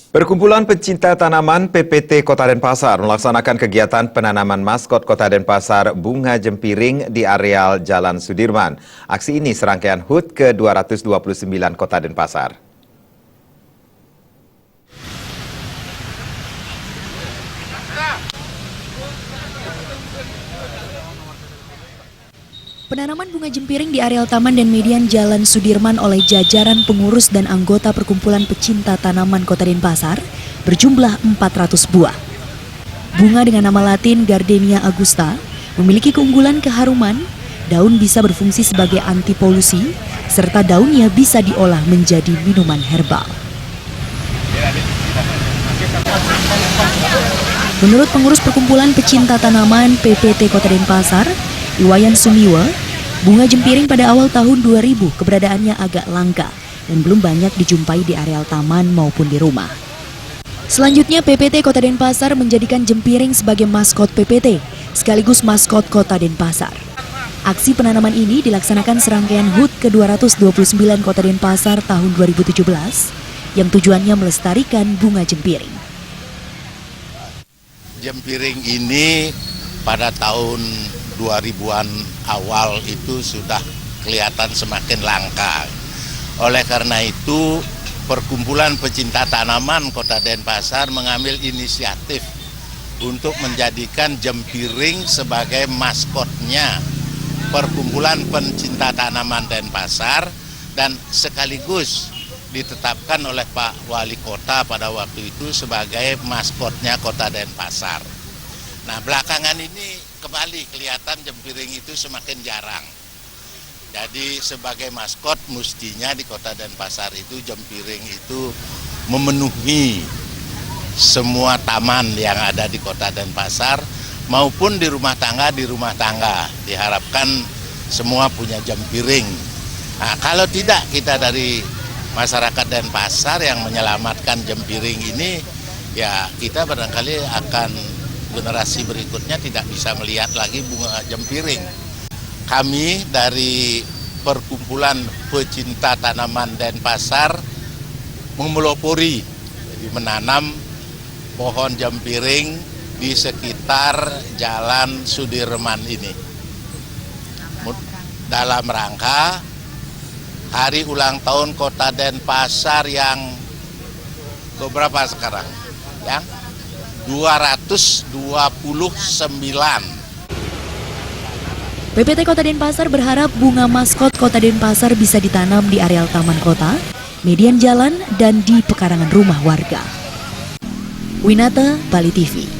Perkumpulan Pencinta Tanaman PPT Kota Denpasar melaksanakan kegiatan penanaman maskot Kota Denpasar Bunga Jempiring di areal Jalan Sudirman. Aksi ini serangkaian HUT ke-229 Kota Denpasar. Penanaman bunga jempiring di areal Taman dan Median Jalan Sudirman oleh jajaran pengurus dan anggota Perkumpulan Pecinta Tanaman Kota Denpasar berjumlah 400 buah. Bunga dengan nama latin Gardenia augusta memiliki keunggulan keharuman, daun bisa berfungsi sebagai anti polusi, serta daunnya bisa diolah menjadi minuman herbal. Menurut pengurus Perkumpulan Pecinta Tanaman PPT Kota Denpasar, Iwayan Sumiwa, bunga jempiring pada awal tahun 2000 keberadaannya agak langka dan belum banyak dijumpai di areal taman maupun di rumah. Selanjutnya PPT Kota Denpasar menjadikan jempiring sebagai maskot PPT sekaligus maskot Kota Denpasar. Aksi penanaman ini dilaksanakan serangkaian HUT ke-229 Kota Denpasar tahun 2017 yang tujuannya melestarikan bunga jempiring. Jempiring ini pada tahun 2000-an awal itu sudah kelihatan semakin langka. Oleh karena itu, Perkumpulan Pecinta Tanaman Kota Denpasar mengambil inisiatif untuk menjadikan jempiring sebagai maskotnya Perkumpulan Pencinta Tanaman Denpasar dan sekaligus ditetapkan oleh Pak Wali Kota pada waktu itu sebagai maskotnya Kota Denpasar. Nah, belakangan ini kembali kelihatan jempiring itu semakin jarang. Jadi sebagai maskot mestinya di Kota Denpasar itu jempiring itu memenuhi semua taman yang ada di Kota Denpasar maupun di rumah tangga. Diharapkan semua punya jempiring. Nah, kalau tidak kita dari masyarakat Denpasar yang menyelamatkan jempiring ini, ya kita barangkali akan generasi berikutnya tidak bisa melihat lagi bunga jempiring. Kami dari Perkumpulan Pecinta Tanaman Denpasar memelopori, jadi menanam pohon jempiring di sekitar Jalan Sudirman ini. Dalam rangka hari ulang tahun Kota Denpasar yang beberapa sekarang? Yang 229. PPT Kota Denpasar berharap bunga maskot Kota Denpasar bisa ditanam di areal taman kota, median jalan, dan di pekarangan rumah warga. Winata, Bali TV.